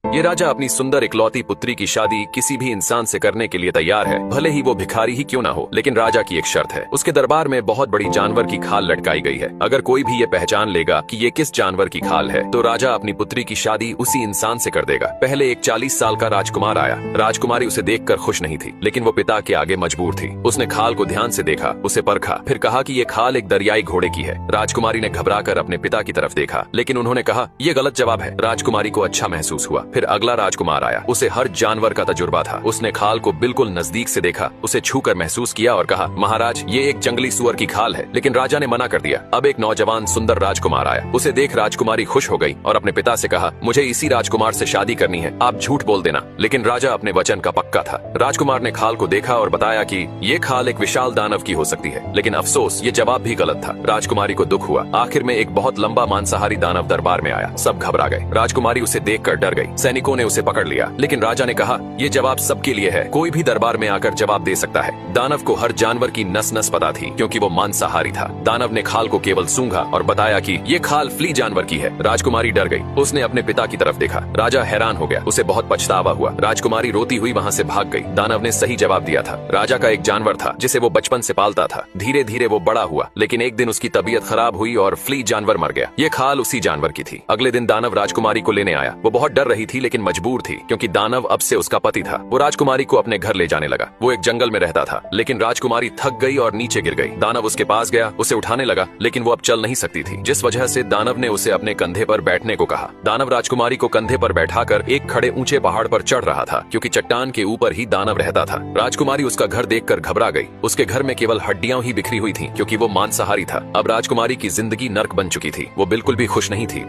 ये राजा अपनी सुंदर इकलौती पुत्री की शादी किसी भी इंसान से करने के लिए तैयार है, भले ही वो भिखारी ही क्यों ना हो। लेकिन राजा की एक शर्त है, उसके दरबार में बहुत बड़ी जानवर की खाल लटकाई गई है। अगर कोई भी ये पहचान लेगा कि ये किस जानवर की खाल है, तो राजा अपनी पुत्री की शादी उसी इंसान से कर देगा। पहले एक 40 साल का राजकुमार आया। राजकुमारी उसे देखकर खुश नहीं थी, लेकिन वो पिता के आगे मजबूर थी। उसने खाल को ध्यान से देखा, उसे परखा, फिर कहा कि ये खाल एक दरियाई घोड़े की है। राजकुमारी ने घबराकर अपने पिता की तरफ देखा, लेकिन उन्होंने कहा ये गलत जवाब है। राजकुमारी को अच्छा महसूस हुआ। फिर अगला राजकुमार आया, उसे हर जानवर का तजुर्बा था। उसने खाल को बिल्कुल नजदीक से देखा, उसे छूकर महसूस किया और कहा, महाराज ये एक जंगली सुअर की खाल है। लेकिन राजा ने मना कर दिया। अब एक नौजवान सुंदर राजकुमार आया, उसे देख राजकुमारी खुश हो गई और अपने पिता से कहा, मुझे इसी राजकुमार से शादी करनी है, आप झूठ बोल देना। लेकिन राजा अपने वचन का पक्का था। राजकुमार ने खाल को देखा और बताया कि ये खाल एक विशाल दानव की हो सकती है। लेकिन अफसोस ये जवाब भी गलत था। राजकुमारी को दुख हुआ। आखिर में एक बहुत लंबा मांसाहारी दानव दरबार में आया। सब घबरा गए। राजकुमारी उसे देखकर डर गई। सैनिकों ने उसे पकड़ लिया, लेकिन राजा ने कहा, ये जवाब सबके लिए है, कोई भी दरबार में आकर जवाब दे सकता है। दानव को हर जानवर की नस नस पता थी, क्योंकि वो मांसाहारी था। दानव ने खाल को केवल सूंघा और बताया कि ये खाल फ्ली जानवर की है। राजकुमारी डर गई। उसने अपने पिता की तरफ देखा। राजा हैरान हो गया, उसे बहुत पछतावा हुआ। राजकुमारी रोती हुई वहाँ से भाग गई। दानव ने सही जवाब दिया था। राजा का एक जानवर था जिसे वो बचपन से पालता था। धीरे धीरे वो बड़ा हुआ, लेकिन एक दिन उसकी तबीयत खराब हुई और फ्ली जानवर मर गया। ये खाल उसी जानवर की थी। अगले दिन दानव राजकुमारी को लेने आया। वो बहुत डर रही थी, लेकिन मजबूर थी, क्योंकि दानव अब से उसका पति था। वो राजकुमारी को अपने घर ले जाने लगा। वो एक जंगल में रहता था, लेकिन राजकुमारी थक गई और नीचे गिर गई। दानव उसके पास गया, उसे उठाने लगा, लेकिन वो अब चल नहीं सकती थी, जिस वजह से दानव ने उसे अपने कंधे पर बैठने को कहा। दानव राजकुमारी को कंधे पर बैठाकर एक खड़े ऊंचे पहाड़ पर चढ़ रहा था, क्योंकि चट्टान के ऊपर ही दानव रहता था। राजकुमारी उसका घर देखकर घबरा गई। उसके घर में केवल हड्डियां ही बिखरी हुई थी, क्योंकि वो मांसाहारी था। अब राजकुमारी की जिंदगी नर्क बन चुकी थी। वो बिल्कुल भी खुश नहीं थी।